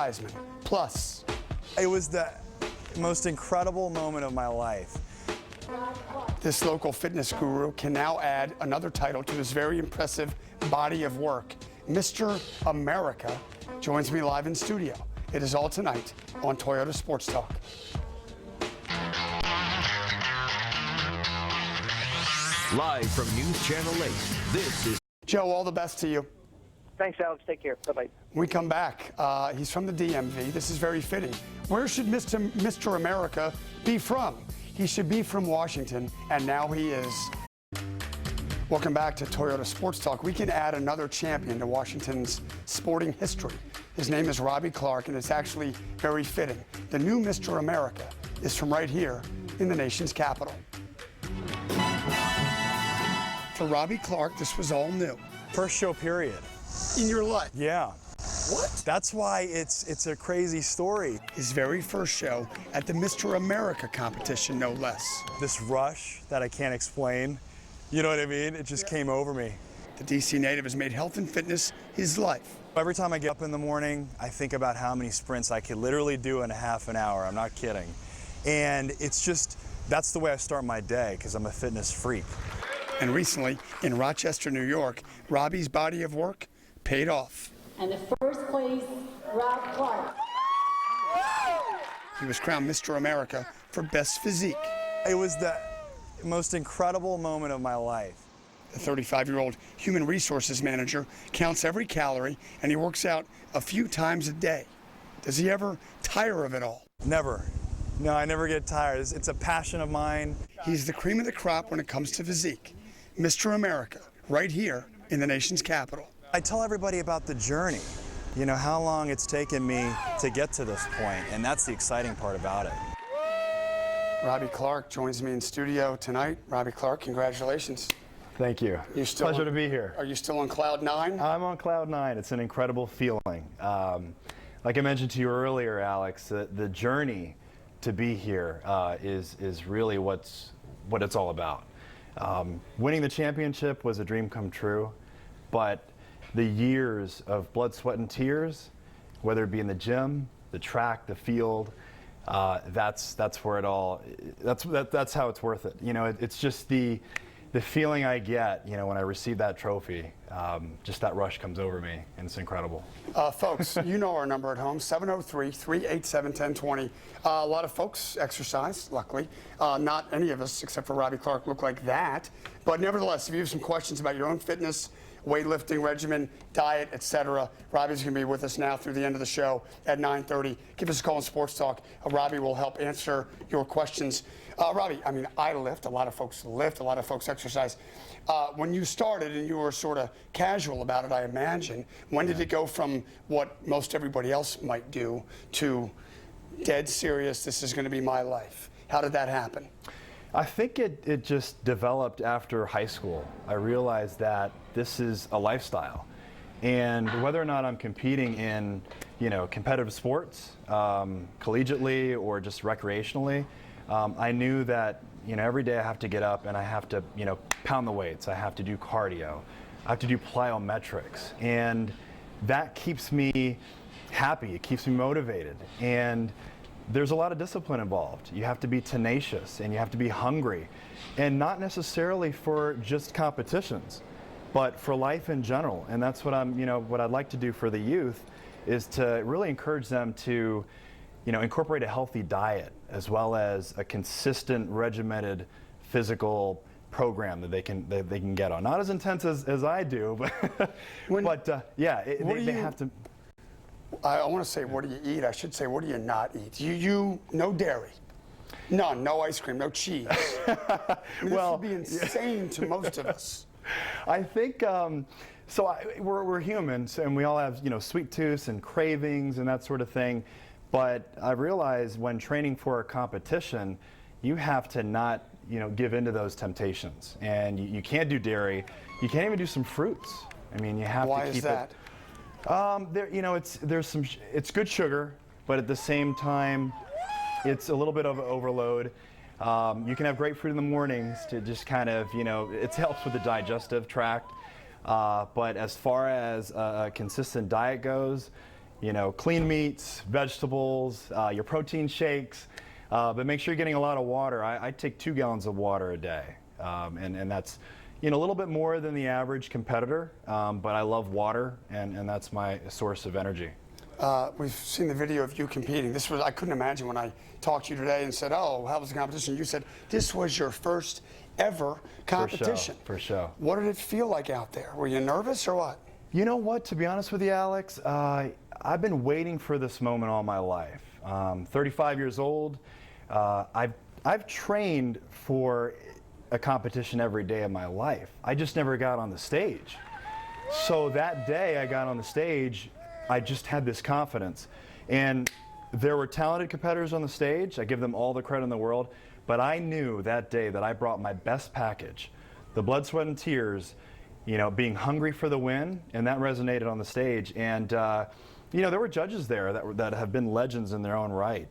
Heisman. Plus, it was the most incredible moment of my life. This local fitness guru can now add another title to his very impressive body of work. Mr. America joins me live in studio. It is all tonight on Toyota Sports Talk. Live from News Channel 8, this is Joe, all the best to you. Thanks, Alex. Take care. Bye-bye. We come back. He's from the DMV. This is very fitting. Where should Mr. America be from? He should be from Washington, and now he is. Welcome back to Toyota Sports Talk. We can add another champion to Washington's sporting history. His name is Robby Clark, and it's actually very fitting. The new Mr. America is from right here in the nation's capital. For Robby Clark, this was all new. First show period. In your life? Yeah. What? That's why it's a crazy story. His very first show at the Mr. America competition, no less. This rush that I can't explain, you know what I mean? It just came over me. The DC native has made health and fitness his life. Every time I get up in the morning, I think about how many sprints I could literally do in a half an hour. I'm not kidding. And it's just, that's the way I start my day because I'm a fitness freak. And recently, in Rochester, New York, Robby's body of work paid off. And the first place, Rob Clark. He was crowned Mr. America for best physique. It was the most incredible moment of my life. The 35-year-old human resources manager counts every calorie, and he works out a few times a day. Does he ever tire of it all? Never. No, I never get tired. It's a passion of mine. He's the cream of the crop when it comes to physique. Mr. America, right here in the nation's capital. I tell everybody about the journey, you know, how long it's taken me to get to this point, and that's the exciting part about it. Robby Clark joins me in studio tonight. Robby Clark, congratulations. Thank you. Pleasure to be here. Are you still on cloud nine? I'm on cloud nine. It's an incredible feeling. Like I mentioned to you earlier, Alex, the journey to be here is really what it's all about. Winning the championship was a dream come true, but the years of blood, sweat, and tears, whether it be in the gym, the track, the field, that's where it all. That's how it's worth it. You know, it's just the feeling I get, you know, when I receive that trophy. Just that rush comes over me, and it's incredible. Folks, you know our number at home, 703-387-1020. A lot of folks exercise, luckily. Not any of us, except for Robby Clark, look like that. But nevertheless, if you have some questions about your own fitness, weightlifting regimen, diet, etc., Robby's going to be with us now through the end of the show at 9:30. Give us a call in Sports Talk. Robby will help answer your questions. Robby, I mean, I lift. A lot of folks lift. A lot of folks exercise. When you started and you were sort of casual about it, I imagine, when did it go from what most everybody else might do to dead serious, this is going to be my life? How did that happen? I think it just developed after high school. I realized that this is a lifestyle. And whether or not I'm competing in, you know, competitive sports, collegiately or just recreationally, I knew that, you know, every day I have to get up and I have to, you know, pound the weights. I have to do cardio. I have to do plyometrics. And that keeps me happy. It keeps me motivated. And there's a lot of discipline involved. You have to be tenacious and you have to be hungry, and not necessarily for just competitions, but for life in general. And that's what what I'd like to do for the youth is to really encourage them to, you know, incorporate a healthy diet as well as a consistent, regimented physical program that they can get on. Not as intense as I do, but yeah, they have to. I want to say, what do you eat? I should say, what do you not eat? You no dairy, none, no ice cream, no cheese. I mean, Well, this would be insane to most of us. I think we're humans, and we all have, you know, sweet tooths and cravings and that sort of thing. But I realized when training for a competition, you have to not, you know, give into those temptations, and you can't do dairy. You can't even do some fruits. I mean, you have Why to keep is that? it. You know, it's good sugar, but at the same time, it's a little bit of an overload. You can have grapefruit in the mornings to just kind of, you know, it helps with the digestive tract. But as far as a consistent diet goes, clean meats, vegetables, your protein shakes, but make sure you're getting a lot of water. I take 2 gallons of water a day, and that's a little bit more than the average competitor, but I love water, and that's my source of energy. We've seen the video of you competing. I couldn't imagine when I talked to you today and said, oh, how was the competition? You said this was your first ever competition. For sure. What did it feel like out there? Were you nervous or what? You know what, to be honest with you, Alex, I've been waiting for this moment all my life. 35 years old. I've trained for a competition every day of my life. I just never got on the stage. So that day I got on the stage, I just had this confidence. And there were talented competitors on the stage. I give them all the credit in the world. But I knew that day that I brought my best package, the blood, sweat, and tears, being hungry for the win, and that resonated on the stage. And, there were judges there that have been legends in their own right.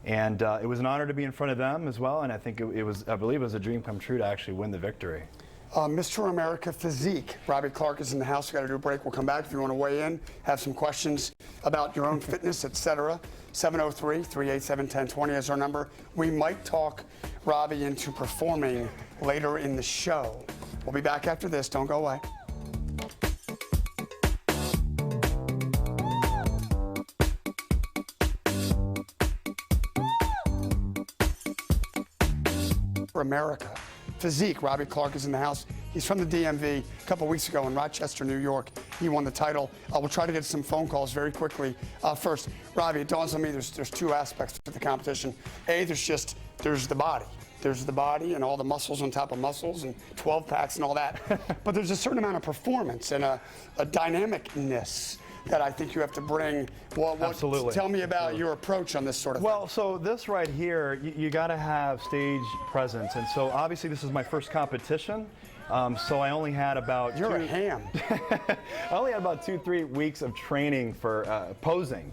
And it was an honor to be in front of them as well, and I think I believe it was a dream come true to actually win the victory. Mr. America Physique, Robby Clark is in the house. We've got to do a break. We'll come back if you want to weigh in, have some questions about your own fitness, etc. 703-387-1020 is our number. We might talk Robby into performing later in the show. We'll be back after this. Don't go away. For America Physique, Robby Clark is in the house. He's from the DMV. A couple weeks ago in Rochester, New York, he won the title. We'll try to get some phone calls very quickly. First, Robby, it dawns on me there's 2 aspects to the competition. A, there's the body. There's the body and all the muscles on top of muscles and 12 packs and all that. But there's a certain amount of performance and a dynamicness that I think you have to bring. Absolutely. Tell me about your approach on this sort of thing. Well, so this right here, you got to have stage presence. And so obviously this is my first competition. So I only had about You're a ham. I only had about 2-3 weeks of training for posing.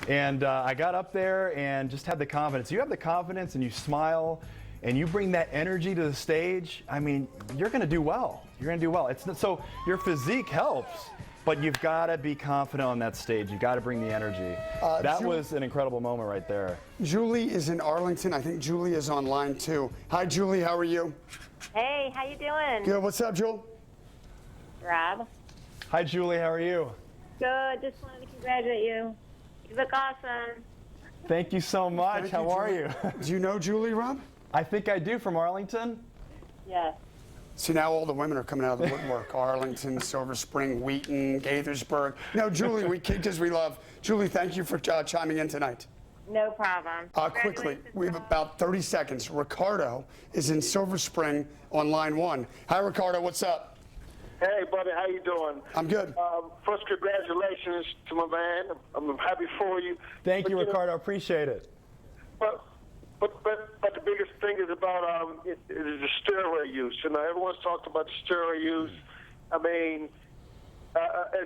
And I got up there and just had the confidence. You have the confidence and you smile and you bring that energy to the stage, I mean, you're going to do well. You're going to do well. So your physique helps, but you've got to be confident on that stage. You've got to bring the energy. That was an incredible moment right there. Julie is in Arlington. I think Julie is online too. Hi, Julie. How are you? Hey, how you doing? Good. What's up, Jewel? Rob. Hi, Julie. How are you? Good. Just wanted to congratulate you. You look awesome. Thank you so much. Thank How you, are Julie. you? Do you know Julie, Rob? I think I do, from Arlington. Yes. See, now all the women are coming out of the woodwork. Arlington, Silver Spring, Wheaton, Gaithersburg. No, Julie, we kid because we love. Julie, thank you for chiming in tonight. No problem. Quickly, we have about 30 seconds. Ricardo is in Silver Spring on line 1. Hi, Ricardo. What's up? Hey, buddy. How you doing? I'm good. First, congratulations to my man. I'm happy for you. Thank you, Ricardo. Appreciate it. But the biggest thing is about is the steroid use. You know, everyone's talked about the steroid use. I mean,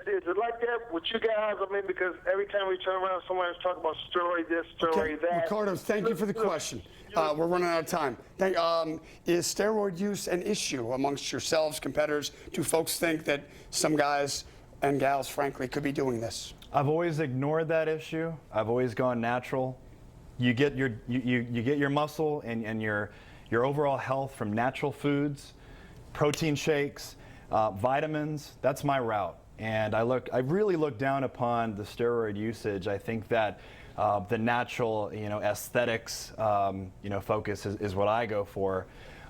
is it like that with you guys? I mean, because every time we turn around, someone's talking about steroid this, steroid that. Ricardo, thank you for the question. We're running out of time. Is steroid use an issue amongst yourselves, competitors? Do folks think that some guys and gals, frankly, could be doing this? I've always ignored that issue. I've always gone natural. You get your you get your muscle and your overall health from natural foods, protein shakes, vitamins. That's my route. And I really look down upon the steroid usage. I think that the natural, aesthetics, focus is what I go for.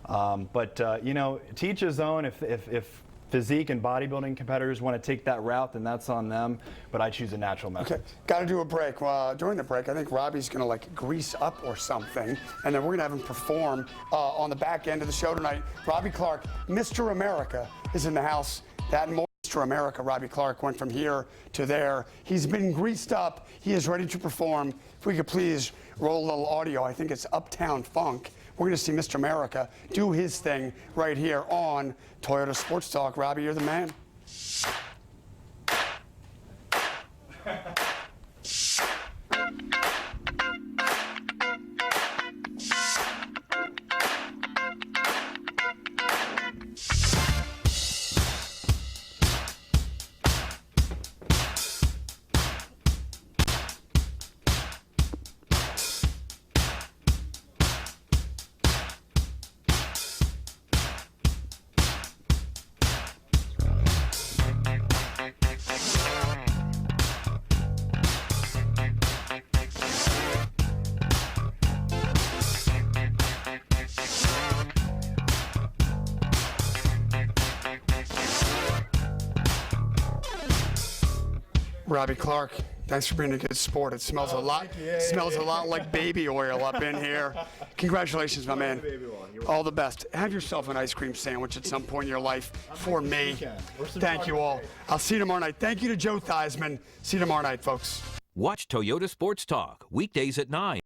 But to each his own. If physique and bodybuilding competitors want to take that route, then that's on them. But I choose a natural method. Okay, got to do a break. During the break, I think Robby's going to grease up or something, and then we're going to have him perform on the back end of the show tonight. Robby Clark, Mr. America, is in the house. That Mr. America, Robby Clark, went from here to there. He's been greased up. He is ready to perform. If we could please roll a little audio. I think it's Uptown Funk. We're going to see Mr. America do his thing right here on Toyota Sports Talk. Robby, you're the man. Robby Clark, thanks for being a good sport. It smells a lot. Smells a lot like baby oil up in here. Congratulations, my man. All the best. Have yourself an ice cream sandwich at some point in your life for me. Thank you all. I'll see you tomorrow night. Thank you to Joe Theismann. See you tomorrow night, folks. Watch Toyota Sports Talk weekdays at 9.